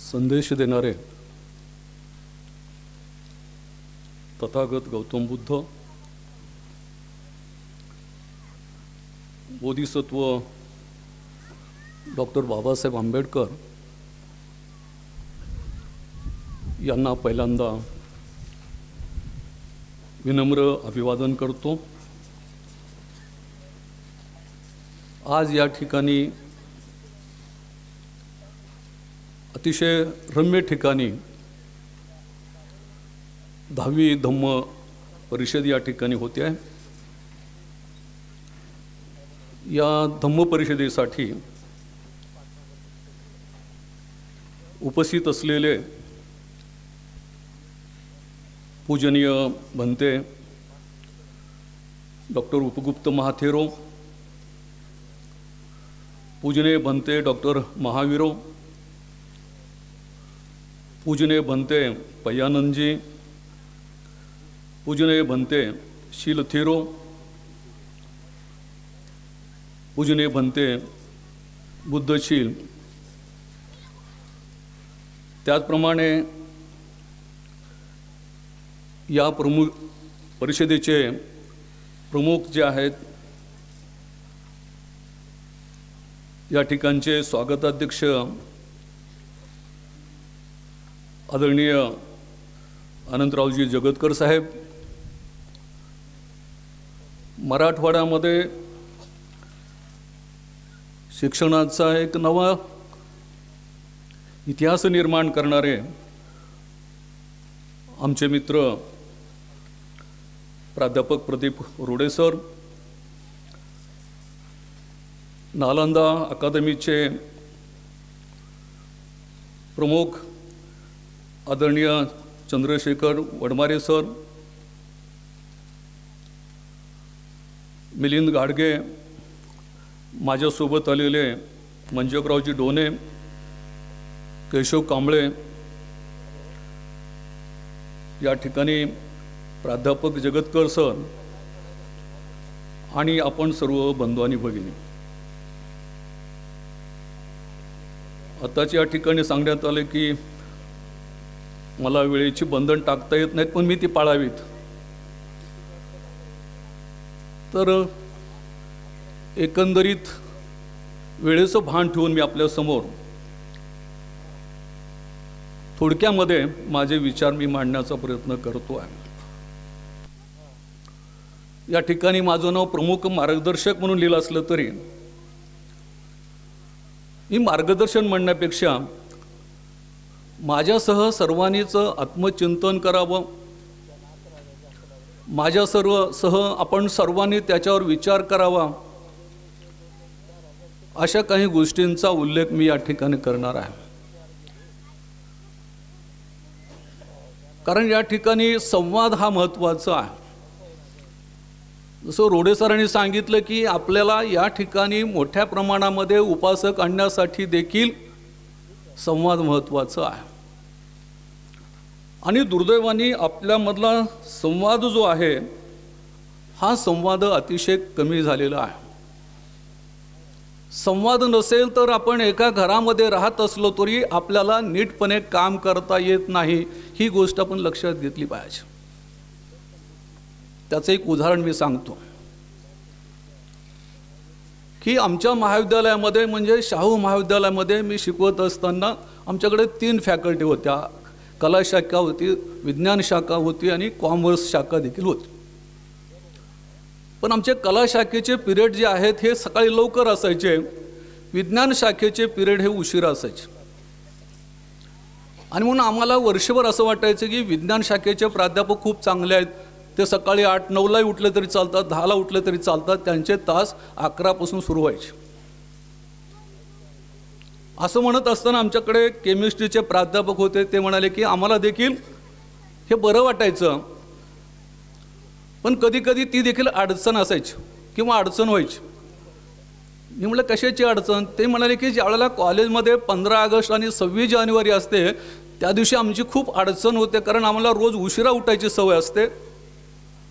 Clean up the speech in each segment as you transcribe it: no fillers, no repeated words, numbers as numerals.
संदेश देणारे तथागत गौतम बुद्ध, बोधिसत्व डॉक्टर बाबासाहेब आंबेडकर यांना पहिल्यांदा विनम्र अभिवादन करतो। आज या ठिकाणी अतिशय रम्य ठिकाणी 10वी धम्म परिषद या ठिकाणी होते आहे। या धम्म परिषदेसाठी उपस्थित असलेले पूजनीय भंते डॉक्टर उपगुप्त महाथेरो, पूजनीय भंते डॉक्टर महावीरो, पूजनीय भंते पय्यानंद जी, पूजनीय भंते शीलथेरो, पूजनीय भंते बुद्धशील, त्याचप्रमाणे या परिषदेचे प्रमुख जे आहेत, या ठिकाणचे स्वागताध्यक्ष आदरणीय अनंतरावजी जगतकर साहेब, मराठवाड्यामध्ये शिक्षणाचा एक नवा इतिहास निर्माण करणारे आमचे मित्र प्राध्यापक प्रदीप रोडे सर, नालंदा अकादमीचे प्रमुख आदरणीय चंद्रशेखर वडमारे सर, मिलिंद गाडगे, माझ्यासोबत आलेले मंजकरावजी डोने, केशव कांबळे, या ठिकाणी प्राध्यापक जगतकर सर आणि आपण सर्व बंधू आणि भगिनी, आताच या ठिकाणी सांगण्यात आले की मला वेळेची बंधन टाकता येत नाहीत, पण मी ती पाळावीत। तर एकंदरीत वेळेचं भान ठेवून मी आपल्या समोर थोडक्यामध्ये माझे विचार मी मांडण्याचा प्रयत्न करतो आहे। या ठिकाणी माझं नाव प्रमुख मार्गदर्शक म्हणून लिहिलं असलं तरी मी मार्गदर्शन म्हणण्यापेक्षा माझ्यासह सर्वांनीच आत्मचिंतन करावं, माझ्यासह आपण सर्वांनी त्याच्यावर विचार करावा, अशा काही गोष्टींचा उल्लेख मी या ठिकाणी करणार आहे। कारण या ठिकाणी संवाद हा महत्त्वाचा आहे। जसं रोडे सरांनी सांगितलं की आपल्याला या ठिकाणी मोठ्या प्रमाणामध्ये उपासक आणण्यासाठी देखील संवाद महत्त्वाचा आहे। आणि दुर्दैवाने आपल्यामधला संवाद जो आहे हा संवाद अतिशय कमी झालेला आहे। संवाद नसेल तर आपण एका घरामध्ये राहत असलो तरी आपल्याला नीटपणे काम करता येत नाही, ही गोष्ट आपण लक्षात घेतली पाहिजे। त्याचं एक उदाहरण मी सांगतो की आमच्या महाविद्यालयामध्ये म्हणजे शाहू महाविद्यालयामध्ये मी शिकवत असताना आमच्याकडे 3 फॅकल्टी होत्या। कला शाखा होती, विज्ञान शाखा होती आणि कॉमर्स शाखा देखील होती। पण आमचे कला शाखेचे पिरियड जे आहेत हे सकाळी लवकर असायचे, विज्ञान शाखेचे पिरियड हे उशिरा असायचे। आणि म्हणून आम्हाला वर्षभर असं वाटायचं की विज्ञान शाखेचे प्राध्यापक खूप चांगले आहेत, ते सकाळी 8-9ला उठले तरी चालतात, 10ला उठले तरी चालतात, त्यांचे तास 11 पासून सुरू व्हायचे। असं म्हणत असताना आमच्याकडे केमिस्ट्रीचे प्राध्यापक होते, ते म्हणाले की आम्हाला देखील हे बरं वाटायचं, पण कधी कधी ती देखील अडचण असायची किंवा अडचण व्हायची। मी म्हटलं कशाची अडचण? ते म्हणाले की ज्यावेळेला कॉलेजमध्ये 15 ऑगस्ट आणि 26 जानेवारी असते त्या दिवशी आमची खूप अडचण होते, कारण आम्हाला रोज उशिरा उठायची सवय असते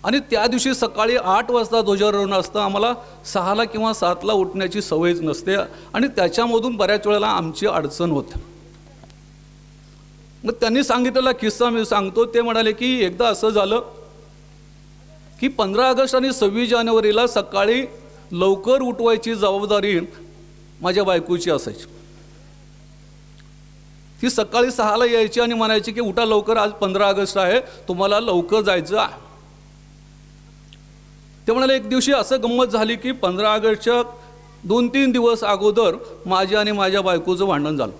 आणि त्या दिवशी सकाळी 8 वाजता ध्वजारोहण असतं, आम्हाला 6ला किंवा 7ला उठण्याची सवयच नसते आणि त्याच्यामधून बऱ्याच वेळेला आमची अडचण होते। मग त्यांनी सांगितलेला किस्सा मी सांगतो. ते म्हणाले की एकदा असं झालं की 15 ऑगस्ट आणि 26 जानेवारीला सकाळी लवकर उठवायची जबाबदारी माझ्या बायकोची असायची. ती सकाळी 6ला यायची आणि म्हणायची की उठा लवकर, आज 15 ऑगस्ट आहे, तुम्हाला लवकर जायचं आहे. ते म्हणाले एक दिवशी असं गंमत झाली की 15 ऑगस्टच्या 2-3 दिवस अगोदर माझ्या आणि माझ्या बायकोचं भांडण झालं.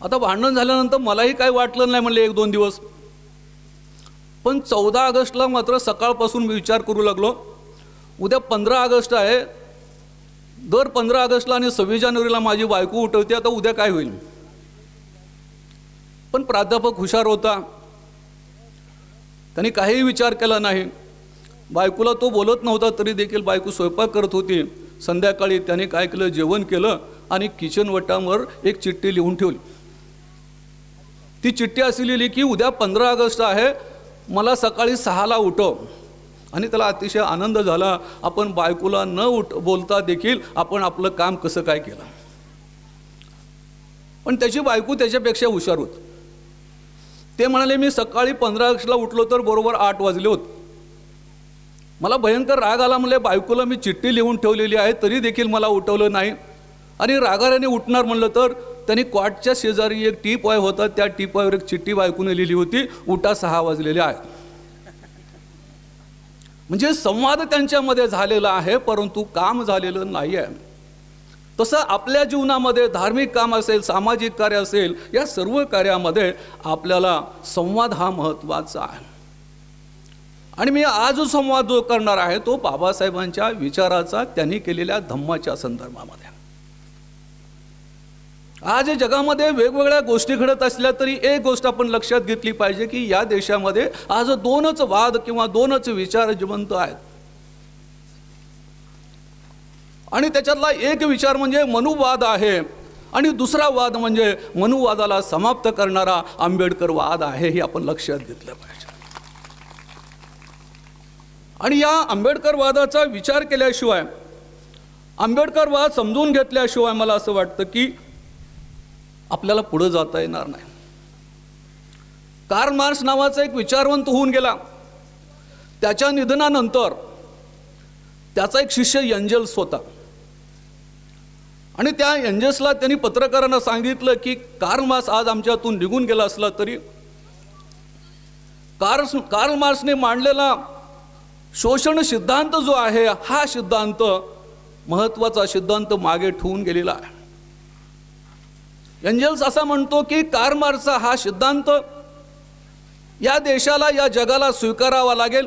आता भांडण झाल्यानंतर मलाही काही वाटलं नाही म्हणले 1-2 दिवस. पण 14 ऑगस्टला मात्र सकाळपासून मी विचार करू लागलो, उद्या 15 ऑगस्ट आहे, दर 15 ऑगस्टला आणि 26 जानेवारीला माझी बायको उठवते, आता उद्या काय होईल. पण प्राध्यापक हुशार होता, त्यांनी काहीही विचार केला नाही. बायकोला तो बोलत नव्हता तरी देखील बायको स्वयंपाक करत होती. संध्याकाळी त्याने काय केलं, जेवण केलं आणि किचन वटावर एक चिठ्ठी लिहून ठेवली. ती चिठ्ठी अशी लिहिली की उद्या 15 ऑगस्ट आहे, मला सकाळी 6ला उठव. आणि त्याला अतिशय आनंद झाला. आपण बायकोला न बोलता देखील आपण आपलं काम कसं काय केलं. पण त्याची बायको त्याच्यापेक्षा हुशार होती. ते म्हणाले मी सकाळी 15 ऑगस्टला उठलो तर बरोबर 8 वाजले होते. मला भयंकर राग आला. म्हणले बायकोला मी चिठ्ठी लिहून ठेवलेली आहे तरी देखील मला उठवलं नाही. आणि रागाराने उठणार म्हणलं तर त्यांनी क्वाटच्या शेजारी एक टीपॉय होता, त्या टीपॉयवर एक चिठ्ठी बायकोने लिहिली होती, उठा 6 वाजलेले आहेत. म्हणजे संवाद त्यांच्यामध्ये झालेला आहे परंतु काम झालेलं नाही आहे. तसं आपल्या जीवनामध्ये धार्मिक काम असेल, सामाजिक कार्य असेल, या सर्व कार्यामध्ये आपल्याला संवाद हा महत्त्वाचा आहे. आणि मी आज जो संवाद जो करणार आहे तो बाबासाहेबांच्या विचाराचा, त्यांनी केलेल्या धम्माच्या संदर्भामध्ये. आज जगामध्ये वेगवेगळ्या गोष्टी घडत असल्या तरी एक गोष्ट आपण लक्षात घेतली पाहिजे की या देशामध्ये आज 2च वाद किंवा 2च विचार जिवंत आहेत. आणि त्याच्यातला एक विचार म्हणजे मनुवाद आहे आणि दुसरा वाद म्हणजे मनुवादाला समाप्त करणारा आंबेडकरवाद आहे. हे आपण लक्षात घेतलं पाहिजे. आणि या आंबेडकरवादाचा विचार केल्याशिवाय, आंबेडकरवाद समजून घेतल्याशिवाय मला असं वाटतं की आपल्याला पुढे जाता येणार नाही. कार्ल मार्क्स नावाचा एक विचारवंत होऊन गेला. त्याच्या निधनानंतर त्याचा एक शिष्य एंजल्स होता आणि त्या एंजल्सला त्यांनी पत्रकारांना सांगितलं की कार्ल मार्क्स आज आमच्यातून निघून गेला असला तरी कार्ल मार्क्सने मांडलेला शोषण सिद्धांत जो आहे हा सिद्धांत महत्त्वाचा सिद्धांत मागे ठेवून गेलेला आहे. एंजल्स असा म्हणतो की कार्ल मार्क्सचा हा सिद्धांत या देशाला, या जगाला स्वीकारावा लागेल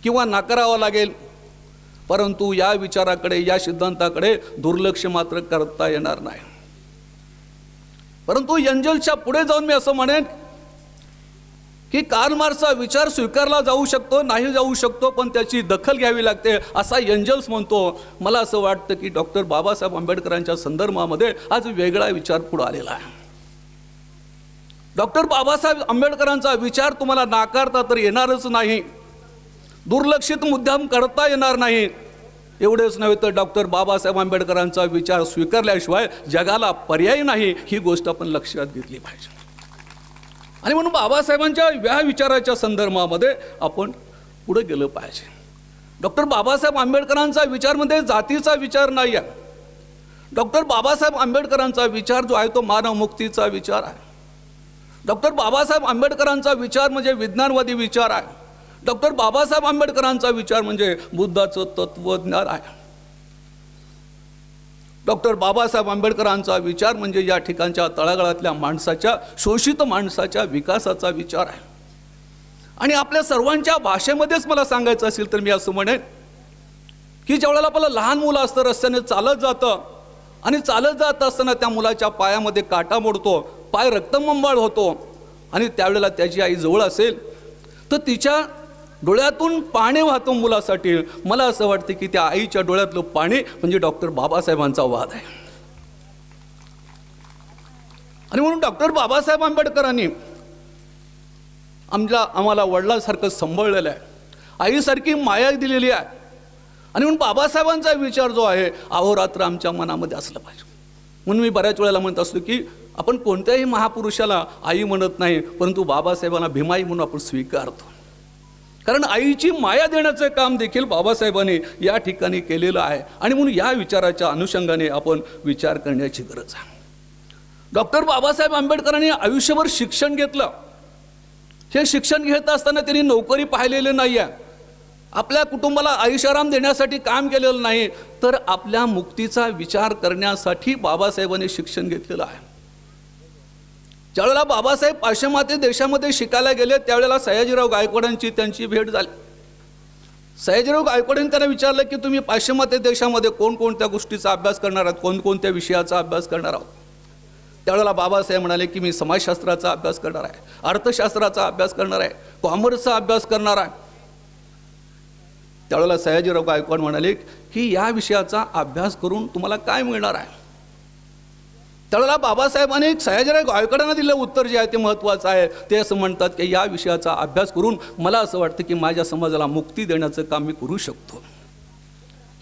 किंवा नाकारावा लागेल, परंतु या विचाराकडे, या सिद्धांताकडे दुर्लक्ष मात्र करता येणार नाही. परंतु एंजल्सच्या पुढे जाऊन मी असं म्हणेन की कार्ल मार्क्सचा विचार स्वीकारला जाऊ शकतो, नाही जाऊ शकतो, पण त्याची दखल घ्यावी लागते असा एंजल्स म्हणतो. मला असं वाटतं की डॉक्टर बाबासाहेब आंबेडकरांच्या संदर्भामध्ये आज वेगळा विचार पुढे आलेला आहे. डॉक्टर बाबासाहेब आंबेडकरांचा विचार तुम्हाला नाकारता तर येणारच नाही, दुर्लक्षित मुद्दाम करता येणार नाही. एवढेच नव्हे तर डॉक्टर बाबासाहेब आंबेडकरांचा विचार स्वीकारल्याशिवाय जगाला पर्याय नाही, ही गोष्ट आपण लक्षात घेतली पाहिजे. आणि म्हणून बाबासाहेबांच्या या विचाराच्या संदर्भामध्ये आपण पुढे गेलं पाहिजे. डॉक्टर बाबासाहेब आंबेडकरांचा विचार म्हणजे जातीचा विचार नाही आहे. डॉक्टर बाबासाहेब आंबेडकरांचा विचार जो आहे तो मानवमुक्तीचा विचार आहे. डॉक्टर बाबासाहेब आंबेडकरांचा विचार म्हणजे विज्ञानवादी विचार आहे. डॉक्टर बाबासाहेब आंबेडकरांचा विचार म्हणजे बुद्धाचं तत्वज्ञान आहे. डॉक्टर बाबासाहेब आंबेडकरांचा विचार म्हणजे या ठिकाणच्या तळागाळातल्या माणसाच्या, शोषित माणसाच्या विकासाचा विचार आहे. आणि आपल्या सर्वांच्या भाषेमध्येच मला सांगायचं असेल तर मी असं म्हणेन की ज्यावेळेला आपलं लहान मुलं असतं, रस्त्याने चालत जातं आणि चालत जात असताना त्या मुलाच्या पायामध्ये काटा मोडतो, पाय रक्तबंबाळ होतो आणि त्यावेळेला त्याची आई जवळ असेल तर तिच्या डोळ्यातून पाणी वाहतो मुलासाठी. मला असं वाटतं की त्या आईच्या डोळ्यातलं पाणी म्हणजे डॉक्टर बाबासाहेबांचा वाद आहे. आणि म्हणून डॉक्टर बाबासाहेब आंबेडकरांनी आम्हाला वडिलांसारखं सांभाळलेलं आहे, आईसारखी माया दिलेली आहे. आणि म्हणून बाबासाहेबांचा विचार जो आहे अहोरात्र आमच्या मनामध्ये असला पाहिजे. म्हणून मी बऱ्याच वेळेला म्हणत असतो की आपण कोणत्याही महापुरुषाला आई म्हणत नाही, परंतु बाबासाहेबांना भीमाई म्हणून आपण स्वीकारतो. कारण आईची माया देण्याचं काम देखील बाबासाहेबांनी या ठिकाणी केलेलं आहे. आणि म्हणून या विचाराच्या अनुषंगाने आपण विचार करण्याची गरज आहे. डॉक्टर बाबासाहेब आंबेडकरांनी आयुष्यभर शिक्षण घेतलं. हे शिक्षण घेत असताना त्यांनी नोकरी पाहिलेली नाही आहे, आपल्या कुटुंबाला आयुष्याराम देण्यासाठी काम केलेलं नाही, तर आपल्या मुक्तीचा विचार करण्यासाठी बाबासाहेबांनी शिक्षण घेतलेलं आहे. ज्यावेळेला बाबासाहेब पाश्चिमात्य देशामध्ये शिकायला गेले त्यावेळेला सयाजीराव गायकवाडांची त्यांची भेट झाली. सयाजीराव गायकवाडांनी त्यांना विचारलं की तुम्ही पाश्चिमात्य देशामध्ये कोणकोणत्या गोष्टीचा अभ्यास करणार आहात, कोणकोणत्या विषयाचा अभ्यास करणार आहोत. त्यावेळेला बाबासाहेब म्हणाले की मी समाजशास्त्राचा अभ्यास करणार आहे, अर्थशास्त्राचा अभ्यास करणार आहे, कॉमर्सचा अभ्यास करणार आहे. त्यावेळेला सयाजीराव गायकवाड म्हणाले की या विषयाचा अभ्यास करून तुम्हाला काय मिळणार आहे. त्यावेळेला बाबासाहेबांनी सयाजीराव गायकवाडांना दिलेलं उत्तर जे आहे ते महत्त्वाचं आहे. ते असं म्हणतात की या विषयाचा अभ्यास करून मला असं वाटतं की माझ्या समाजाला मुक्ती देण्याचं काम मी करू शकतो.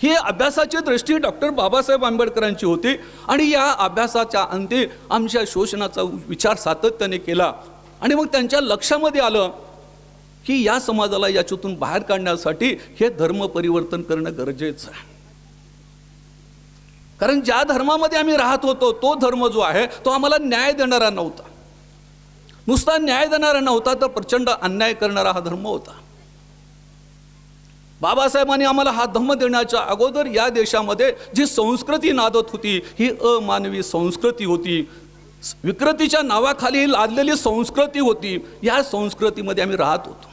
ही अभ्यासाची दृष्टी डॉक्टर बाबासाहेब आंबेडकरांची होती. आणि या अभ्यासाच्या अंती आमच्या शोषणाचा विचार सातत्याने केला. आणि मग त्यांच्या लक्षामध्ये आलं की या समाजाला याच्यातून बाहेर काढण्यासाठी हे धर्म परिवर्तन करणं गरजेचं आहे. कारण ज्या धर्मामध्ये आम्ही राहत होतो तो धर्म जो आहे तो आम्हाला न्याय देणारा नव्हता. नुसता न्याय देणारा नव्हता तर प्रचंड अन्याय करणारा हा धर्म होता. बाबासाहेबांनी आम्हाला हा धम्म देण्याच्या अगोदर या देशामध्ये जी संस्कृती नादत होती ही अमानवी संस्कृती होती. विकृतीच्या नावाखाली लादलेली संस्कृती होती. या संस्कृतीमध्ये आम्ही राहत होतो.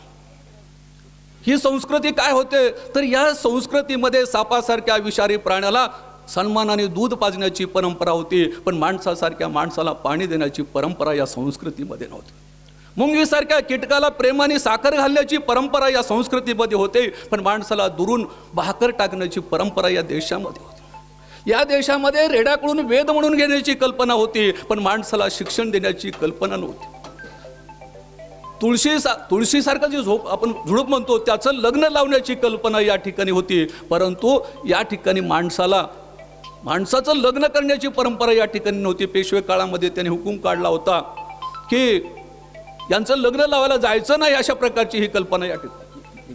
ही संस्कृती काय होते तर या संस्कृतीमध्ये सापासारख्या विषारी प्राण्याला सन्मानाने दूध पाजण्याची परंपरा होती, पण माणसासारख्या माणसाला पाणी देण्याची परंपरा या संस्कृतीमध्ये नव्हती. मुंगीसारख्या कीटकाला प्रेमाने साखर घालण्याची परंपरा या संस्कृतीमध्ये होते, पण माणसाला दुरून भाकर टाकण्याची परंपरा या देशामध्ये होती. या देशामध्ये रेड्याकडून वेद म्हणून घेण्याची कल्पना होती, पण माणसाला शिक्षण देण्याची कल्पना नव्हती. तुळशीसारखं जे आपण झुडूप म्हणतो त्याचं लग्न लावण्याची कल्पना या ठिकाणी होती, परंतु या ठिकाणी माणसाचं लग्न करण्याची परंपरा या ठिकाणी नव्हती. पेशवे काळामध्ये त्यांनी हुकूम काढला होता की यांचं लग्न लावायला जायचं नाही, अशा प्रकारची ही कल्पना या ठिकाणी.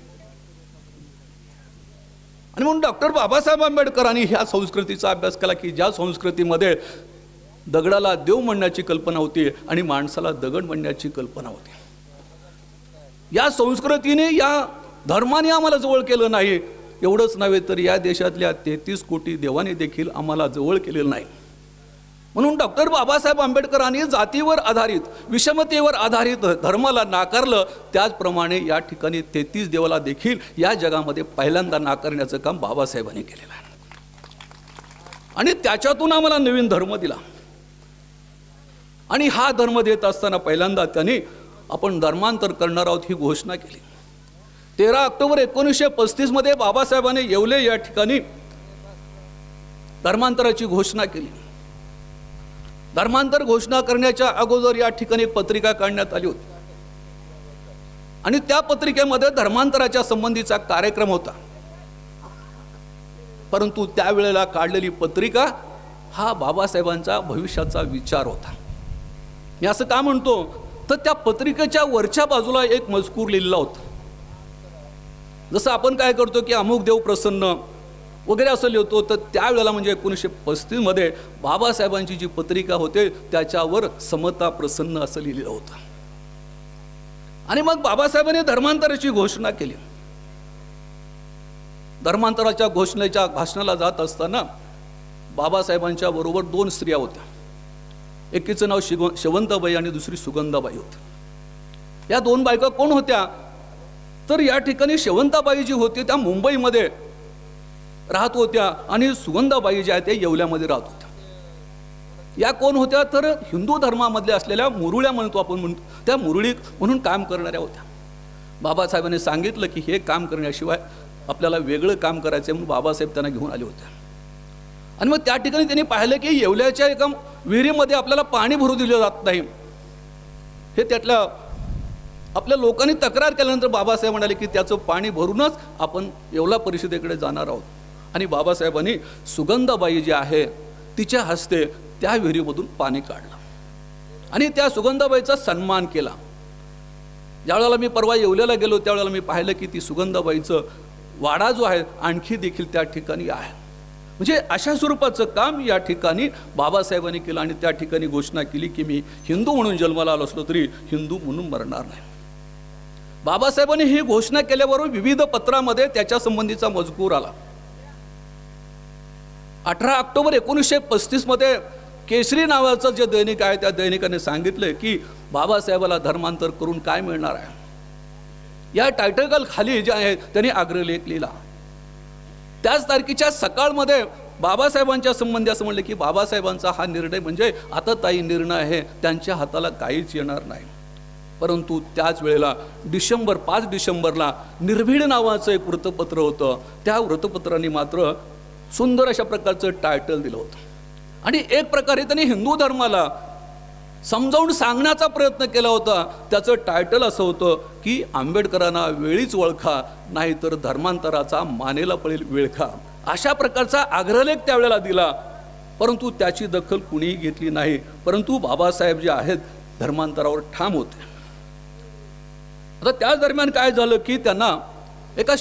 आणि म्हणून डॉक्टर बाबासाहेब आंबेडकरांनी ह्या संस्कृतीचा अभ्यास केला की ज्या संस्कृतीमध्ये दगडाला देव म्हणण्याची कल्पना होती आणि माणसाला दगड म्हणण्याची कल्पना होती. या संस्कृतीने या धर्माने आम्हाला जवळ केलं नाही. एवढंच नव्हे तर या देशातल्या 33 कोटी देवाने देखील आम्हाला जवळ केलेलं नाही. म्हणून डॉक्टर बाबासाहेब आंबेडकरांनी जातीवर आधारित विषमतेवर आधारित धर्माला नाकारलं. त्याचप्रमाणे या ठिकाणी 33 देवाला देखील या जगामध्ये पहिल्यांदा नाकारण्याचं काम बाबासाहेबांनी केलेलं आहे. आणि त्याच्यातून आम्हाला नवीन धर्म दिला. आणि हा धर्म देत असताना पहिल्यांदा त्यांनी आपण धर्मांतर करणार आहोत ही घोषणा केली. 13 ऑक्टोबर 1935 मध्ये बाबासाहेबांनी येवले या ठिकाणी धर्मांतराची घोषणा केली. धर्मांतर घोषणा करण्याच्या अगोदर या ठिकाणी एक पत्रिका काढण्यात आली होती. आणि त्या पत्रिकेमध्ये धर्मांतराच्या संबंधीचा कार्यक्रम होता. परंतु त्यावेळेला काढलेली पत्रिका हा बाबासाहेबांचा भविष्याचा विचार होता. मी असं का म्हणतो तर त्या पत्रिकेच्या वरच्या बाजूला एक मजकूर लिहिलेला होता. जसं आपण काय करतो की अमुक देव प्रसन्न वगैरे असं लिहितो, तर त्यावेळेला म्हणजे 1935 मध्ये बाबासाहेबांची जी पत्रिका होते त्याच्यावर समता प्रसन्न असं लिहिलेलं होतं. आणि मग बाबासाहेबांनी धर्मांतराची घोषणा केली. धर्मांतराच्या घोषणेच्या भाषणाला जात असताना बाबासाहेबांच्या बरोबर 2 स्त्रिया होत्या. एकीचं नाव शेवंताबाई आणि दुसरी सुगंधाबाई होती. या 2 बायका कोण होत्या तर या ठिकाणी शेवंताबाई जी होती त्या मुंबईमध्ये राहत होत्या आणि सुगंधाबाई ज्या आहेत त्या येवल्यामध्ये राहत होत्या. या कोण होत्या तर हिंदू धर्मामधल्या असलेल्या मुरुळ्या म्हणतो आपण, त्या मुरळी म्हणून काम करणाऱ्या होत्या. बाबासाहेबांनी सांगितलं की हे काम करण्याशिवाय आपल्याला वेगळं काम करायचं म्हणून बाबासाहेब त्यांना घेऊन आले होते. आणि मग त्या ठिकाणी त्यांनी पाहिलं की येवल्याच्या एका विहिरीमध्ये आपल्याला पाणी भरू दिलं जात नाही. हे त्यातल्या आपल्या लोकांनी तक्रार केल्यानंतर बाबासाहेब म्हणाले की त्याचं पाणी भरूनच आपण येवला परिषदेकडे जाणार आहोत. आणि बाबासाहेबांनी सुगंधाबाई जी आहे तिच्या हस्ते त्या विहिरीमधून पाणी काढलं. आणि त्या सुगंधाबाईचा सन्मान केला. ज्यावेळेला मी परवा येवल्याला गेलो त्यावेळेला मी पाहिलं की ती सुगंधाबाईचं वाडा जो आहे आणखी देखील त्या ठिकाणी आहे. म्हणजे अशा स्वरूपाचं काम या ठिकाणी बाबासाहेबांनी केलं आणि त्या ठिकाणी घोषणा केली की मी हिंदू म्हणून जन्माला आलो असलो तरी हिंदू म्हणून मरणार नाही. बाबासाहेबांनी ही घोषणा केल्याबरोबर विविध पत्रामध्ये त्याच्या संबंधीचा मजकूर आला. 18 ऑक्टोबर 1935 मध्ये केसरी नावाचं जे दैनिक आहे त्या दैनिकाने सांगितलं की बाबासाहेबाला धर्मांतर करून काय मिळणार आहे. या टायटल खाली जे आहे त्यांनी अग्रलेख लिहिला. त्याच तारखेच्या सकाळमध्ये बाबासाहेबांच्या संबंधी असं म्हणलं की बाबासाहेबांचा हा निर्णय म्हणजे आतातायी निर्णय आहे, त्यांच्या हाताला काहीच येणार नाही. परंतु त्याच वेळेला 5 डिसेंबरला निर्भीड नावाचं एक वृत्तपत्र होतं. त्या वृत्तपत्राने मात्र सुंदर अशा प्रकारचं टायटल दिलं होतं आणि एक प्रकारे त्यांनी हिंदू धर्माला समजावून सांगण्याचा प्रयत्न केला होता. त्याचं टायटल असं होतं की आंबेडकरांना वेळीच ओळखा, नाहीतर धर्मांतराचा मानेला पडेल विळखा. अशा प्रकारचा अग्रलेख त्यावेळेला दिला, परंतु त्याची दखल कुणीही घेतली नाही. परंतु बाबासाहेब जे आहेत धर्मांतरावर ठाम होते. आता त्याच दरम्यान काय झालं की त्यांना एका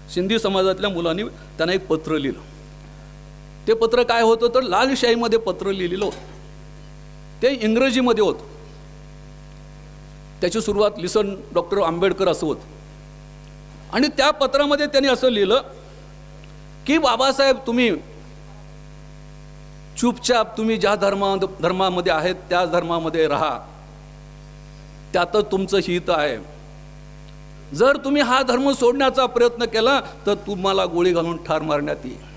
सिंधी समाजातल्या मुलांनी त्यांना एक पत्र लिहिलं. ते पत्र काय होतं तर लालशाहीमध्ये पत्र लिहिलेलं होतं. ते इंग्रजीमध्ये होतं. त्याची सुरुवात लिसन डॉक्टर आंबेडकर असं होतं. आणि त्या पत्रामध्ये त्यांनी असं लिहिलं की बाबासाहेब तुम्ही चुपचाप तुम्ही ज्या धर्मामध्ये आहेत त्या धर्मामध्ये राहा, त्यातच तुमचं हित आहे. जर तुम्ही हा धर्म सोडण्याचा प्रयत्न केला तर तुम्हाला गोळी घालून ठार मारण्यात येईल.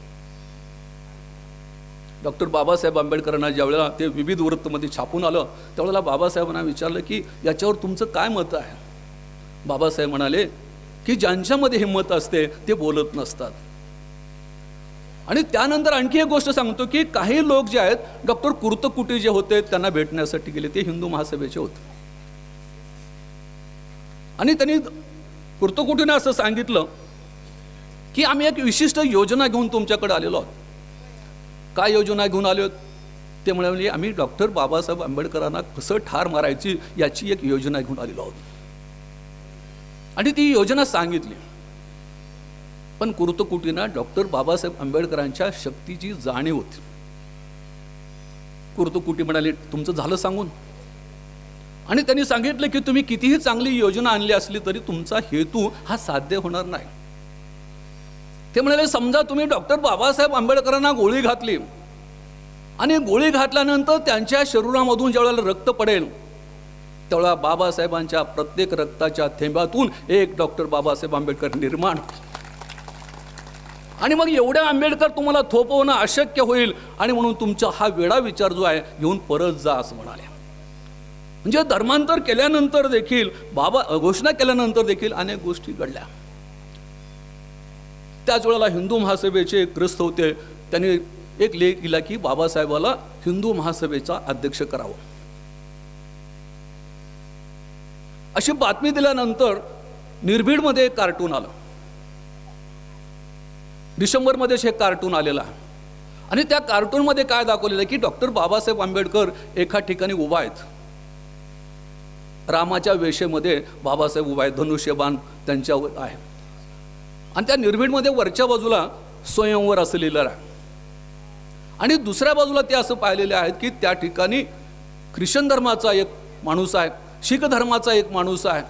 डॉक्टर बाबासाहेब आंबेडकरांना ज्यावेळेला ते विविध वृत्तमध्ये छापून आलं त्यावेळेला बाबासाहेबांना विचारलं की याच्यावर तुमचं काय मत आहे. बाबासाहेब म्हणाले की ज्यांच्यामध्ये हिंमत असते ते बोलत नसतात. आणि त्यानंतर आणखी एक गोष्ट सांगतो की काही लोक जे आहेत डॉक्टर कुर्तकुटी जे होते त्यांना भेटण्यासाठी गेले, ते हिंदू महासभेचे होते. आणि त्यांनी कुर्तकुटीने असं सांगितलं की आम्ही एक विशिष्ट योजना घेऊन तुमच्याकडे आलेलो आहोत. काय योजना घेऊन आलो ते म्हणाले आम्ही डॉक्टर बाबासाहेब आंबेडकरांना कसं ठार मारायची याची एक योजना घेऊन आलेलो आहोत. आणि ती योजना सांगितली. पण कुर्तकुटींना डॉक्टर बाबासाहेब आंबेडकरांच्या शक्तीची जाणीव होती. कुर्तकुटी म्हणाले तुमचं झालं सांगून. आणि त्यांनी सांगितलं की तुम्ही कितीही चांगली योजना आणली असली तरी तुमचा हेतू हा साध्य होणार नाही. ते म्हणाले समजा तुम्ही डॉक्टर बाबासाहेब आंबेडकरांना गोळी घातली आणि गोळी घातल्यानंतर त्यांच्या शरीरामधून ज्यावेळेला रक्त पडेल त्यावेळेला बाबासाहेबांच्या प्रत्येक रक्ताच्या थेंबातून एक डॉक्टर बाबासाहेब आंबेडकर निर्माण. आणि मग एवढ्या आंबेडकर तुम्हाला थोपवणं अशक्य होईल आणि म्हणून तुमचा हा वेडा विचार जो आहे घेऊन परत जा असं म्हणाले. म्हणजे धर्मांतर केल्यानंतर देखील घोषणा केल्यानंतर देखील अनेक गोष्टी घडल्या. त्याच वेळेला हिंदू महासभेचे एक ग्रस्त होते, त्यांनी एक लेख दिला की बाबासाहेबाला हिंदू महासभेचा अध्यक्ष करावं. अशी बातमी दिल्यानंतर निर्भीडमध्ये एक कार्टून आलं. डिसेंबरमध्येच हे कार्टून आलेलं आहे. आणि त्या कार्टूनमध्ये काय दाखवलेलं आहे की डॉक्टर बाबासाहेब आंबेडकर एका ठिकाणी उभा आहेत. रामाच्या वेशेमध्ये बाबासाहेब उभा आहेत, धनुष्यबाण त्यांच्यावर आहे. आणि त्या निर्भीडमध्ये वरच्या बाजूला स्वयंवर असं लिहिलं आहे. आणि दुसऱ्या बाजूला ते असं पाहिलेले आहेत की त्या ठिकाणी ख्रिश्चन धर्माचा एक माणूस आहे, शीख धर्माचा एक माणूस आहे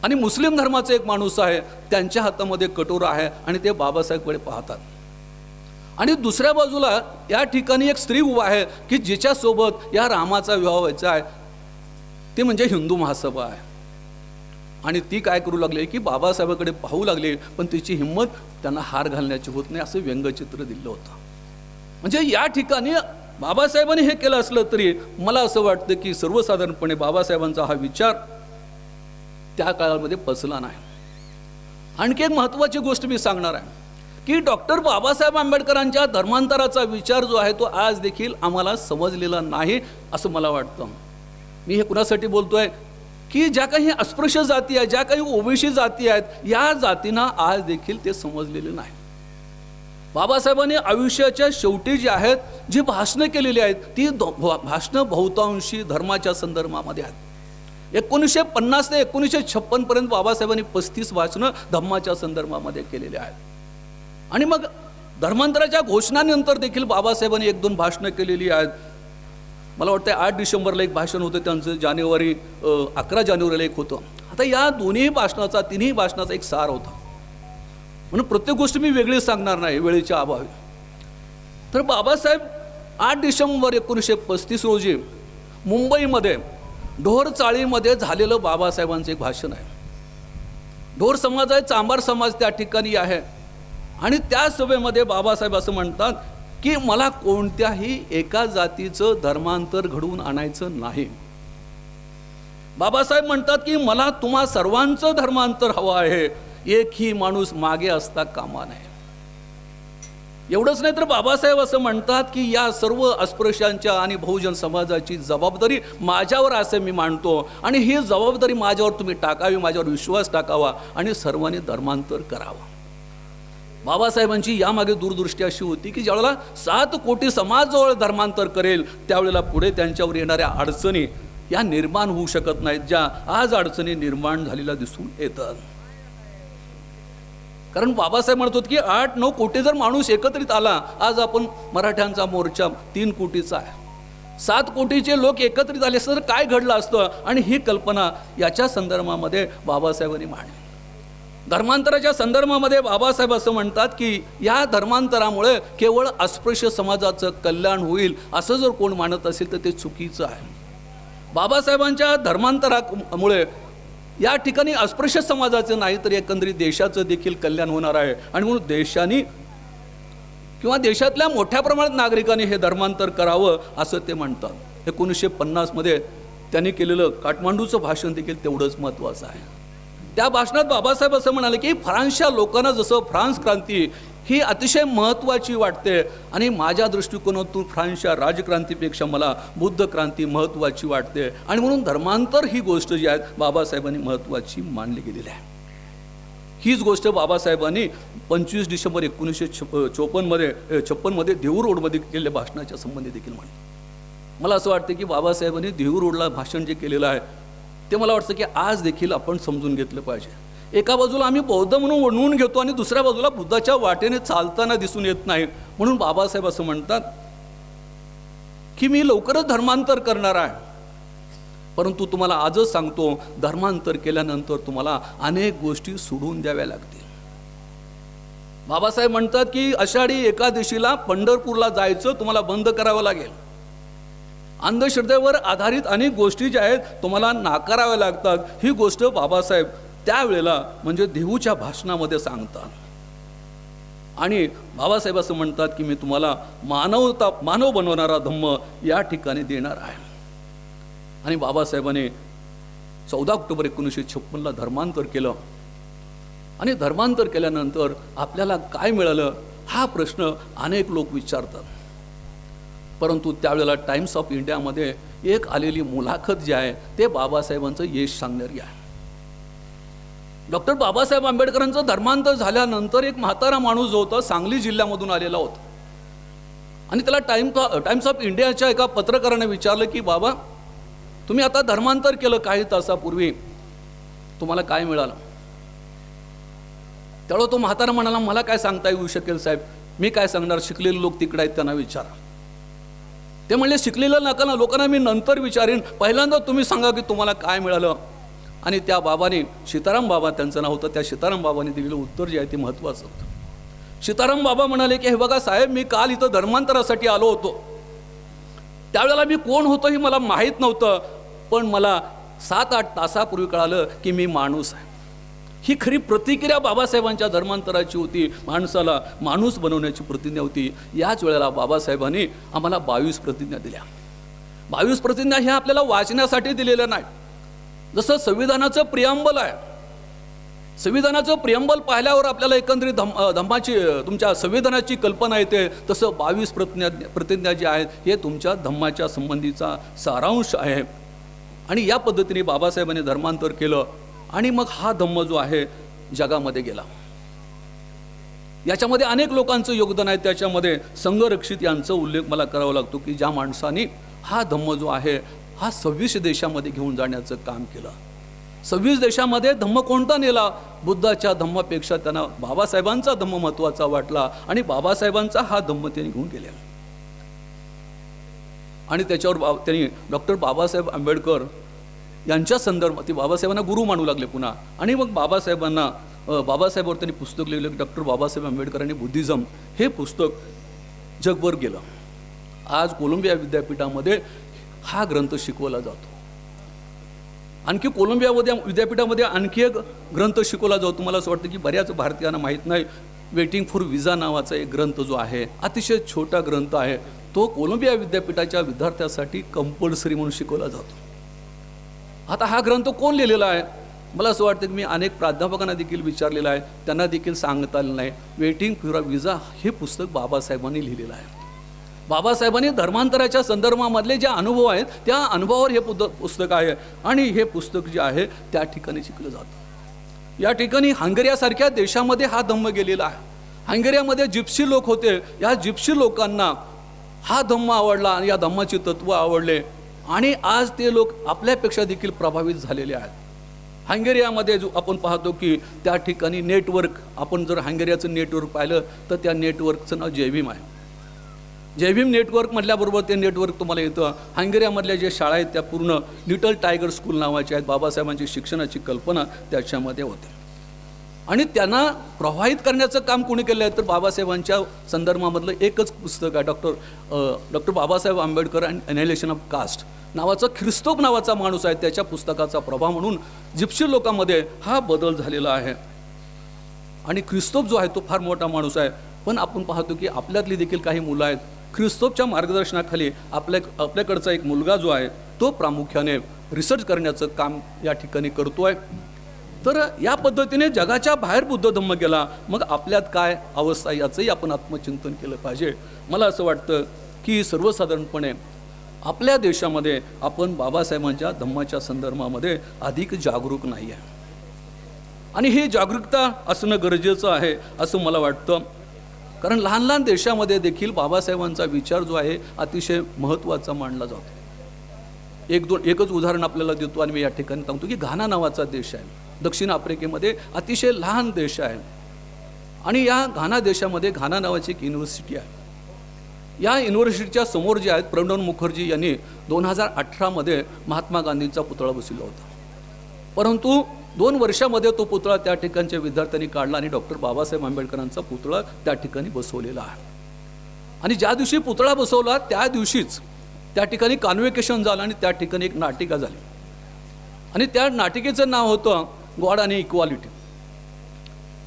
आणि मुस्लिम धर्माचा एक माणूस आहे. त्यांच्या हातामध्ये कटोरा आहे आणि ते बाबासाहेबकडे पाहतात. आणि दुसऱ्या बाजूला या ठिकाणी एक स्त्री उभा आहे की जिच्यासोबत या रामाचा विवाह व्हायचा आहे, ते म्हणजे हिंदू महासभा आहे. आणि ती काय करू लागली की बाबासाहेबांकडे पाहू लागली, पण तिची हिंमत त्यांना हार घालण्याची होत नाही असं व्यंगचित्र दिलं होतं. म्हणजे या ठिकाणी बाबासाहेबांनी हे केलं असलं तरी मला असं वाटतं की सर्वसाधारणपणे बाबासाहेबांचा हा विचार त्या काळामध्ये पचला नाही. आणखी एक महत्त्वाची गोष्ट मी सांगणार आहे की डॉक्टर बाबासाहेब आंबेडकरांच्या धर्मांतराचा विचार जो आहे तो आज देखील आम्हाला समजलेला नाही असं मला वाटतं. मी हे कुणासाठी बोलतोय की ज्या काही अस्पृश्य जाती आहेत, ज्या काही ओबीसी जाती आहेत, या जातींना आज देखील ते समजलेले नाही. बाबासाहेबांनी आयुष्याच्या शेवटी जी आहेत जी भाषणं केलेली आहेत ती भाषणं बहुतांशी धर्माच्या संदर्भामध्ये आहेत. 1950 ते 1956 पर्यंत बाबासाहेबांनी 35 भाषणं धम्माच्या संदर्भामध्ये केलेली आहेत. आणि मग धर्मांतराच्या घोषणानंतर देखील बाबासाहेबांनी 1-2 भाषणं केलेली आहेत. मला वाटतं 8 डिसेंबरला एक भाषण होतं त्यांचं, 11 जानेवारीला एक होतं. आता या दोन्ही भाषणाचा, तिन्ही भाषणाचा एक सार होता, म्हणून प्रत्येक गोष्ट मी वेगळी सांगणार नाही वेळेच्या अभावी. तर बाबासाहेब 8 डिसेंबर 1935 रोजी मुंबईमध्ये ढोर चाळीमध्ये झालेलं बाबासाहेबांचं एक भाषण आहे. ढोर समाज आहे, चांभार समाज त्या ठिकाणी आहे. आणि त्या सभेमध्ये बाबासाहेब असं म्हणतात की मला कोणत्याही एका जातीचं धर्मांतर घडवून आणायचं नाही. बाबासाहेब म्हणतात की मला तुम्हा सर्वांचं धर्मांतर हवं आहे, एकही माणूस मागे असता कामा नये. एवढंच नाही तर बाबासाहेब असं म्हणतात की या सर्व अस्पृश्यांच्या आणि बहुजन समाजाची जबाबदारी माझ्यावर असे मी मानतो आणि ही जबाबदारी माझ्यावर तुम्ही टाकावी, माझ्यावर विश्वास टाकावा आणि सर्वांनी धर्मांतर करावं. बाबासाहेबांची यामागे दूरदृष्टी अशी होती की ज्यावेळेला 7 कोटी समाज जवळ धर्मांतर करेल त्यावेळेला पुढे त्यांच्यावर येणाऱ्या अडचणी या निर्माण होऊ शकत नाहीत, ज्या आज अडचणी निर्माण झालेल्या दिसून येतात. कारण बाबासाहेब म्हणत होते की 8-9 कोटी जर माणूस एकत्रित आला, आज आपण मराठ्यांचा मोर्चा 3 कोटीचा आहे, 7 कोटीचे लोक एकत्रित आले असतं तर काय घडलं असतं. आणि ही कल्पना याच्या संदर्भामध्ये बाबासाहेबांनी मांडली. धर्मांतराच्या संदर्भामध्ये बाबासाहेब असं म्हणतात की या धर्मांतरामुळे केवळ अस्पृश्य समाजाचं कल्याण होईल असं जर कोण मानत असेल तर ते चुकीचं आहे. बाबासाहेबांच्या धर्मांतरामुळे या ठिकाणी अस्पृश्य समाजाचं नाही तर एकंदरीत देशाचं देखील कल्याण होणार आहे. आणि म्हणून देशाने किंवा देशातल्या मोठ्या प्रमाणात नागरिकांनी हे धर्मांतर करावं असं ते म्हणतात. 1950 त्यांनी केलेलं काठमांडूचं भाषण देखील तेवढंच महत्त्वाचं आहे. त्या भाषणात बाबासाहेब असं म्हणाले की फ्रान्सच्या लोकांना जसं फ्रान्स क्रांती ही अतिशय महत्त्वाची वाटते आणि माझ्या दृष्टिकोनातून फ्रान्सच्या राजक्रांतीपेक्षा मला बुद्ध क्रांती महत्त्वाची वाटते. आणि म्हणून धर्मांतर ही गोष्ट जी आहे बाबासाहेबांनी महत्त्वाची मानली गेलेली आहे. हीच गोष्ट बाबासाहेबांनी 25 डिसेंबर 1956 देहू रोडमध्ये केलेल्या भाषणाच्या संबंधी देखील मांडली. मला असं वाटतं की बाबासाहेबांनी देहू रोडला भाषण जे केलेलं आहे ते मला वाटतं की आज देखील आपण समजून घेतलं पाहिजे. एका बाजूला आम्ही बौद्ध म्हणून म्हणून घेतो आणि दुसऱ्या बाजूला बुद्धाच्या वाटेने चालताना दिसून येत नाही. म्हणून बाबासाहेब असं म्हणतात की मी लवकरच धर्मांतर करणार आहे, परंतु तुम्हाला आजच सांगतो धर्मांतर केल्यानंतर तुम्हाला अनेक गोष्टी सोडून द्याव्या लागतील. बाबासाहेब म्हणतात की आषाढी एकादशीला पंढरपूरला जायचं तुम्हाला बंद करावं लागेल. अंधश्रद्धेवर आधारित अनेक गोष्टी ज्या आहेत तुम्हाला नाकाराव्या लागतात. ही गोष्ट बाबासाहेब त्यावेळेला म्हणजे देहूच्या भाषणामध्ये सांगतात. आणि बाबासाहेब असं म्हणतात की मी तुम्हाला मानव बनवणारा धम्म या ठिकाणी देणार आहे. आणि बाबासाहेबांनी 14 ऑक्टोबर 1956 धर्मांतर केलं. आणि धर्मांतर केल्यानंतर आपल्याला काय मिळालं हा प्रश्न अनेक लोक विचारतात. परंतु त्यावेळेला टाइम्स ऑफ इंडियामध्ये एक आलेली मुलाखत जी आहे ते बाबासाहेबांचं यश सांगणारी आहे. डॉक्टर बाबासाहेब आंबेडकरांचं धर्मांतर झाल्यानंतर एक म्हातारा माणूस जो होता सांगली जिल्ह्यामधून आलेला होता. आणि त्याला टाइम्स ऑफ इंडियाच्या एका पत्रकाराने विचारलं की बाबा तुम्ही आता धर्मांतर केलं काही तासापूर्वी, तुम्हाला काय मिळालं? त्यावेळेला तो म्हातारा म्हणाला मला काय सांगता येऊ शकेल साहेब, मी काय सांगणार, शिकलेले लोक तिकडे आहेत त्यांना विचारा. ते म्हणले शिकलेल्या लोकांना मी नंतर विचारेन, पहिल्यांदा तुम्ही सांगा की तुम्हाला काय मिळालं. आणि त्या बाबाने, सीताराम बाबा त्यांचं नाव होतं, त्या सीताराम बाबाने दिलेलं उत्तर जे आहे ते महत्त्वाचं होतं. सीताराम बाबा म्हणाले की हे बघा साहेब, मी काल इथं धर्मांतरासाठी आलो होतो. त्यावेळेला मी कोण होतो हे मला माहीत नव्हतं, पण मला 7-8 तासापूर्वी कळालं की मी माणूस आहे. ही खरी प्रतिक्रिया बाबासाहेबांच्या धर्मांतराची होती, माणसाला माणूस बनवण्याची प्रतिज्ञा होती. याच वेळेला बाबासाहेबांनी आम्हाला 22 प्रतिज्ञा दिल्या. 22 प्रतिज्ञा ह्या आपल्याला वाचण्यासाठी दिलेल्या नाही. जसं संविधानाचं प्रिअम्बल आहे, संविधानाचं प्रिअम्बल पाहिल्यावर आपल्याला एकंदरीत धम्माची तुमच्या संविधानाची कल्पना येते, तसं 22 प्रतिज्ञा जी आहेत हे तुमच्या धम्माच्या संबंधीचा सारांश आहे. आणि या पद्धतीने बाबासाहेबांनी धर्मांतर केलं आणि मग हा धम्म जो आहे जगामध्ये गेला. याच्यामध्ये अनेक लोकांचं योगदान आहे. त्याच्यामध्ये संघरक्षित यांचा उल्लेख मला करावा लागतो की ज्या माणसांनी हा धम्म जो आहे हा 26 देशामध्ये घेऊन जाण्याचं काम केलं. 26 देशामध्ये धम्म कोणता नेला? बुद्धाच्या धम्मापेक्षा त्यांना बाबासाहेबांचा धम्म महत्त्वाचा वाटला आणि बाबासाहेबांचा हा धम्म त्यांनी घेऊन गेले. आणि त्याच्यावर त्यांनी डॉक्टर बाबासाहेब आंबेडकर यांच्या संदर्भात ते बाबासाहेबांना गुरु मानू लागले पुन्हा. आणि मग बाबासाहेबांवर त्यांनी पुस्तक लिहिलं. डॉक्टर बाबासाहेब आंबेडकरांनी बुद्धिझम हे पुस्तक जगभर गेलं. आज कोलंबिया विद्यापीठामध्ये हा ग्रंथ शिकवला जातो. आणखी कोलंबिया विद्यापीठामध्ये आणखी एक ग्रंथ शिकवला जातो. मला असं वाटतं की बऱ्याच भारतीयांना माहीत नाही. वेटिंग फॉर विजा नावाचा एक ग्रंथ जो आहे अतिशय छोटा ग्रंथ आहे. तो कोलंबिया विद्यापीठाच्या विद्यार्थ्यांसाठी कंपल्सरी म्हणून शिकवला जातो. आता हा ग्रंथ कोण लिहिलेला आहे? मला असं वाटतं की मी अनेक प्राध्यापकांना देखील विचारलेलं आहे, त्यांना देखील सांगता आलं नाही. वेटिंग फॉर विजा हे पुस्तक बाबासाहेबांनी लिहिलेलं आहे. बाबासाहेबांनी धर्मांतराच्या संदर्भामधले जे अनुभव आहेत त्या अनुभवावर हे पुस्तक आहे. आणि हे पुस्तक जे आहे त्या ठिकाणी शिकलं जातं. या ठिकाणी हंगेरियासारख्या देशामध्ये हा धम्म गेलेला आहे. हंगेरियामध्ये जिप्सी लोक होते. या जिप्सी लोकांना हा धम्म आवडला आणि या धम्माची तत्त्व आवडले आणि आज ते लोक आपल्यापेक्षा देखील प्रभावित झालेले आहेत. हंगेरियामध्ये जो आपण पाहतो की त्या ठिकाणी नेटवर्क, आपण जर हंगेरियाचं नेटवर्क पाहिलं तर त्या नेटवर्कचं नाव जयभीम आहे. जयभीम नेटवर्क म्हटल्याबरोबर ते नेटवर्क तुम्हाला येतं. हंगेरियामधल्या जे शाळा आहेत त्या पूर्ण लिटल टायगर स्कूल नावाच्या आहेत. बाबासाहेबांची शिक्षणाची कल्पना त्याच्यामध्ये होते. आणि त्यांना प्रभावित करण्याचं काम कोणी केलं आहे तर बाबासाहेबांच्या संदर्भामधलं एकच पुस्तक आहे. Doctor Babasaheb Ambedkar and analysis of caste नावाचा ख्रिस्तोफ नावाचा माणूस आहे. त्याच्या पुस्तकाचा प्रभाव म्हणून जिप्सी लोकांमध्ये हा बदल झालेला आहे. आणि ख्रिस्तोफ जो आहे तो फार मोठा माणूस आहे. पण आपण पाहतो की आपल्यातली देखील काही मुलं आहेत. ख्रिस्तोफच्या मार्गदर्शनाखाली आपल्याकडचा एक मुलगा जो आहे तो प्रामुख्याने रिसर्च करण्याचं काम या ठिकाणी करतो आहे. तर या पद्धतीने जगाच्या बाहेर बुद्ध धम्म गेला. मग आपल्यात काय अवस्था याचंही आपण आत्मचिंतन केलं पाहिजे. मला असं वाटतं की सर्वसाधारणपणे आपल्या देशामध्ये आपण बाबासाहेबांच्या धम्माच्या संदर्भामध्ये अधिक जागरूक नाही आहे. आणि ही जागरूकता असणं गरजेचं आहे असं मला वाटतं. कारण लहान लहान देशामध्ये देखील बाबासाहेबांचा विचार जो आहे अतिशय महत्त्वाचा मानला जातो. एकच उदाहरण आपल्याला देतो आणि मी या ठिकाणी सांगतो की घाना नावाचा देश आहे. दक्षिण आफ्रिकेमध्ये अतिशय लहान देश आहे. आणि या घाना देशामध्ये घाना नावाची एक युनिव्हर्सिटी आहे. या युनिव्हर्सिटीच्या समोर जे आहेत प्रणब मुखर्जी यांनी 2018मध्ये महात्मा गांधींचा पुतळा बसवला होता. परंतु 2 वर्षामध्ये तो पुतळा त्या ठिकाणच्या विद्यार्थ्यांनी काढला आणि डॉक्टर बाबासाहेब आंबेडकरांचा पुतळा त्या ठिकाणी बसवलेला आहे. आणि ज्या दिवशी पुतळा बसवला त्या दिवशीच त्या ठिकाणी कॉन्व्होकेशन झालं आणि त्या ठिकाणी एक नाटिका झाली. आणि त्या नाटिकेचं नाव होतं गॉड आणि इक्वालिटी.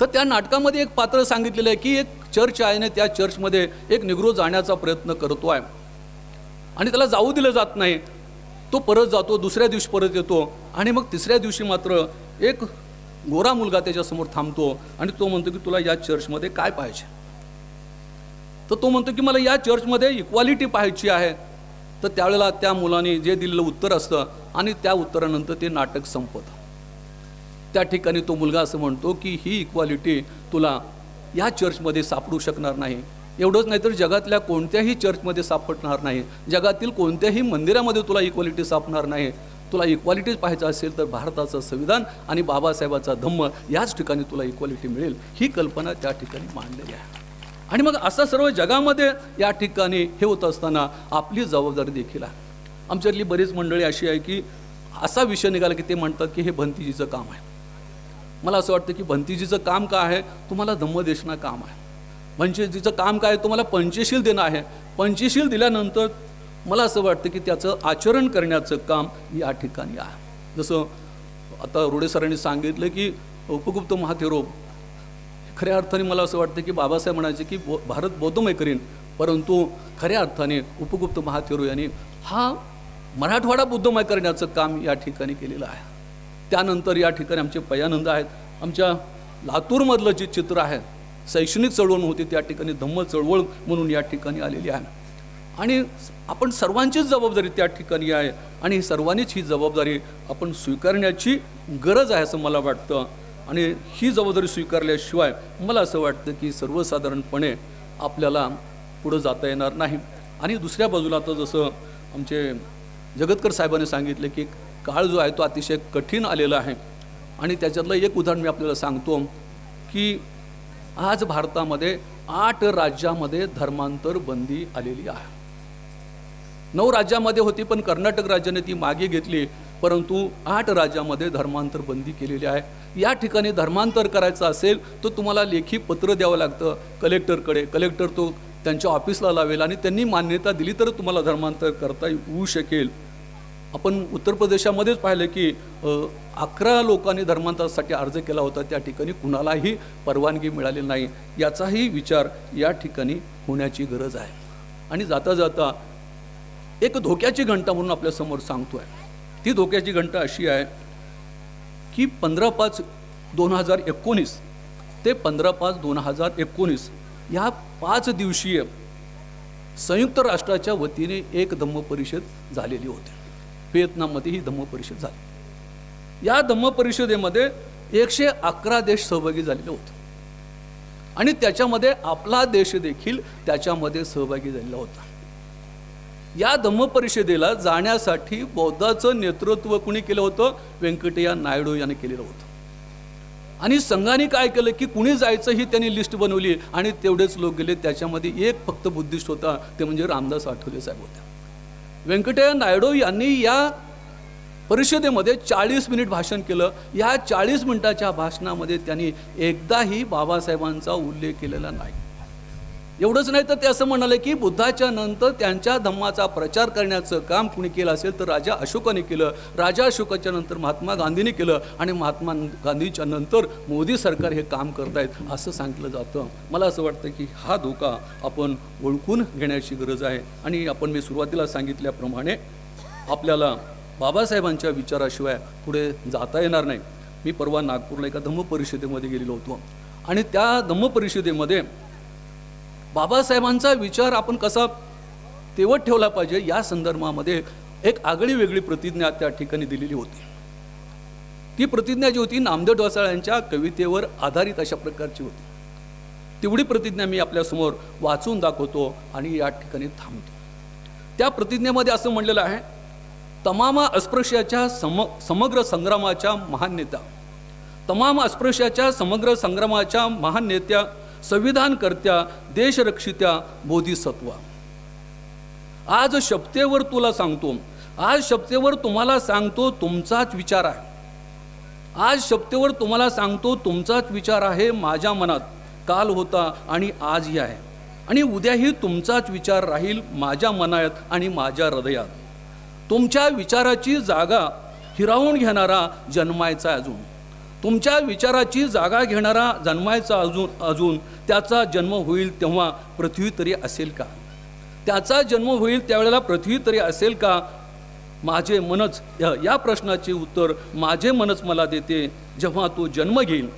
तर त्या नाटकामध्ये एक पात्र सांगितलेलं आहे की एक चर्च आहे आणि त्या चर्चमध्ये एक निग्रो जाण्याचा प्रयत्न करतो आहे आणि त्याला जाऊ दिलं जात नाही. तो परत जातो, दुसऱ्या दिवशी परत येतो आणि मग तिसऱ्या दिवशी मात्र एक गोरा मुलगा त्याच्यासमोर थांबतो आणि तो म्हणतो की तुला या चर्चमध्ये काय पाहिजे? तर तो म्हणतो की मला या चर्चमध्ये इक्वालिटी पाहायची आहे. तर त्यावेळेला त्या मुलाने जे दिलेलं उत्तर असतं आणि त्या उत्तरानंतर ते नाटक संपतं. त्या ठिकाणी तो मुलगा असं म्हणतो की ही इक्वालिटी तुला या चर्चमध्ये सापडू शकणार नाही. एवढंच नाही तर जगातल्या कोणत्याही चर्चमध्ये सापडणार नाही. जगातील कोणत्याही मंदिरामध्ये तुला इक्वालिटी सापडणार नाही. तुला इक्वालिटीच पाहायचं असेल तर भारताचं संविधान आणि बाबासाहेबाचा धम्म याच ठिकाणी तुला इक्वालिटी मिळेल. ही कल्पना त्या ठिकाणी मांडलेली आहे. आणि मग असं सर्व जगामध्ये या ठिकाणी हे होत असताना आपली जबाबदारी देखील आहे. आमच्यातली बरीच मंडळी अशी आहे की असा विषय निघाला की ते म्हणतात की हे भंतीजीचं काम आहे. मला असं वाटतं की भंतीजीचं काम काय आहे? तुम्हाला धम्मदेशना काम आहे. भंतीजीचं काम काय आहे? तुम्हाला पंचशील देणं आहे. पंचशील दिल्यानंतर मला असं वाटतं की त्याचं आचरण करण्याचं काम या ठिकाणी आहे. जसं आता रोडे सरांनी सांगितलं की उपगुप्त महाथेरो, खऱ्या अर्थाने मला असं वाटतं की बाबासाहेब म्हणायचे की भारत बौद्धमय करीन, परंतु खऱ्या अर्थाने उपगुप्त महाथेरो यांनी हा मराठवाडा बुद्धमय करण्याचं काम या ठिकाणी केलेलं आहे. त्यानंतर या ठिकाणी आमचे पयानंद आहेत. आमच्या लातूरमधलं जे चित्र आहे शैक्षणिक चळवळ होती त्या ठिकाणी धम्म चळवळ म्हणून या ठिकाणी आलेली आहे. आणि आपण सर्वांचीच जबाबदारी त्या ठिकाणी आहे आणि सर्वांनीच ही जबाबदारी आपण स्वीकारण्याची गरज आहे असं मला वाटतं. आणि ही जबाबदारी स्वीकारल्याशिवाय मला असं वाटतं की सर्वसाधारणपणे आपल्याला पुढं जाता येणार नाही. आणि दुसऱ्या बाजूला आता जसं आमचे जगतकर साहेबांनी सांगितले की काळ जो आहे तो अतिशय कठीण आलेला आहे. आणि त्याच्यातलं एक उदाहरण मी आपल्याला सांगतो की आज भारतामध्ये 8 राज्यामध्ये धर्मांतर बंदी आलेली आहे. 9 राज्यामध्ये होती, पण कर्नाटक राज्याने ती मागे घेतली, परंतु 8 राज्यामध्ये धर्मांतर बंदी केलेली आहे. या ठिकाणी धर्मांतर करायचं असेल तर तुम्हाला लेखी पत्र द्यावं लागतं कलेक्टरकडे. कलेक्टर तो त्यांच्या ऑफिसला लावेल आणि त्यांनी मान्यता दिली तर तुम्हाला धर्मांतर करता येऊ शकेल. आपण उत्तर प्रदेशामध्येच पाहिलं की 11 लोकांनी धर्मांतरासाठी अर्ज केला होता, त्या ठिकाणी कुणालाही परवानगी मिळालेली नाही. याचाही विचार या ठिकाणी होण्याची गरज आहे. आणि जाता जाता एक धोक्याची घंटा म्हणून आपल्यासमोर सांगतो आहे. ती धोक्याची घंटा अशी आहे की 15/5/2019 ते 15/5/2019 या 5 दिवसीय संयुक्त राष्ट्राच्या वतीने एक धम्म परिषद झालेली होती. व्हिएतनाममध्ये ही धम्म परिषद झाली. या धम्म परिषदेमध्ये 111 देश सहभागी झालेले होते आणि त्याच्यामध्ये आपला देश देखील त्याच्यामध्ये सहभागी झालेला होता. या धम्म परिषदेला जाण्यासाठी बौद्धाचं नेतृत्व कुणी केलं होतं? व्यंकटय्या नायडू यांनी केलेलं होतं. आणि संघाने काय केलं की कुणी जायचं ही त्यांनी लिस्ट बनवली आणि तेवढेच लोक गेले. त्याच्यामध्ये एक फक्त बुद्धिस्ट होता, ते म्हणजे रामदास आठवले साहेब होते. व्यंकटय्या नायडू यांनी या परिषदेमध्ये 40 मिनिट भाषण केलं. या 40 मिनिटाच्या भाषणामध्ये त्यांनी एकदाही बाबासाहेबांचा उल्लेख केलेला नाही. एवढंच नाही तर ते असं म्हणाले की बुद्धाच्या नंतर त्यांच्या धम्माचा प्रचार करण्याचं काम कुणी केलं असेल तर राजा अशोकाने केलं. राजा अशोकाच्या नंतर महात्मा गांधींनी केलं आणि महात्मा गांधीच्या नंतर मोदी सरकार हे काम करतायत असं सांगितलं जातं. मला असं वाटतं की हा धोका आपण ओळखून घेण्याची गरज आहे. आणि आपण मी सुरुवातीला सांगितल्याप्रमाणे आपल्याला बाबासाहेबांच्या विचाराशिवाय पुढे जाता येणार नाही. मी परवा नागपूरला एका धम्म परिषदेमध्ये गेलेलो होतो आणि त्या धम्म परिषदेमध्ये बाबासाहेबांचा विचार आपण कसा तेवत ठेवला पाहिजे या संदर्भामध्ये एक आगळी वेगळी प्रतिज्ञा त्या ठिकाणी दिलेली होती. ती प्रतिज्ञा जी होती नामदेव ढसाळ यांच्या कवितेवर आधारित अशा प्रकारची होती. तेवढी प्रतिज्ञा मी आपल्यासमोर वाचून दाखवतो आणि या ठिकाणी थांबतो. त्या प्रतिज्ञेमध्ये असं म्हणलेलं आहे, तमाम अस्पृश्याच्या समग्र संग्रामाच्या महान नेत्या, तमाम अस्पृश्याच्या समग्र संग्रामाच्या महान नेत्या, संविधानकर्त्या, देशरक्षित्या, बोधिसत्वा. आज शपथेवर तुला सांगतो, आज शपथेवर तुम्हाला सांगतो तुमचाच विचार आहे. आज शपथेवर तुम्हाला सांगतो तुमचाच विचार आहे माझ्या मनात. काल होता आणि आजही आहे आणि उद्याही तुमचाच विचार राहील माझ्या मनात आणि माझ्या हृदयात. तुमच्या विचाराची जागा हिरावून घेणारा जन्मायचा अजून. तुमच्या विचाराची जागा घेणारा जन्मायचा अजून त्याचा जन्म होईल तेव्हा पृथ्वी तरी असेल का? त्याचा जन्म होईल त्यावेळेला पृथ्वी तरी असेल का? माझे मनच या प्रश्नाचे उत्तर माझे मनच मला देते. जेव्हा तो जन्म घेईल,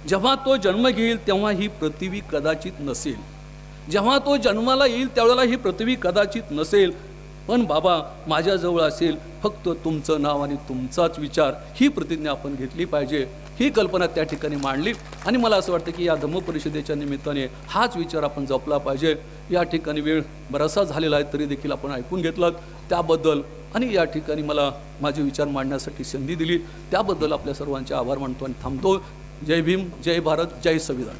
जेव्हा तो जन्म घेईल तेव्हा ही पृथ्वी कदाचित नसेल. जेव्हा तो जन्माला येईल त्यावेळेला ही पृथ्वी कदाचित नसेल. पण बाबा माझ्याजवळ असेल फक्त तुमचं नाव आणि तुमचाच विचार. ही प्रतिज्ञा आपण घेतली पाहिजे. ही कल्पना त्या ठिकाणी मांडली आणि मला असं वाटतं की या धम्म परिषदेच्या निमित्ताने हाच विचार आपण जपला पाहिजे. या ठिकाणी वेळ बराचसा झालेला आहे तरी देखील आपण ऐकून घेतलात त्याबद्दल आणि या ठिकाणी मला माझे विचार मांडण्यासाठी संधी दिली त्याबद्दल आपल्या सर्वांचे आभार मानतो आणि थांबतो. जय भीम, जय भारत, जय संविधान.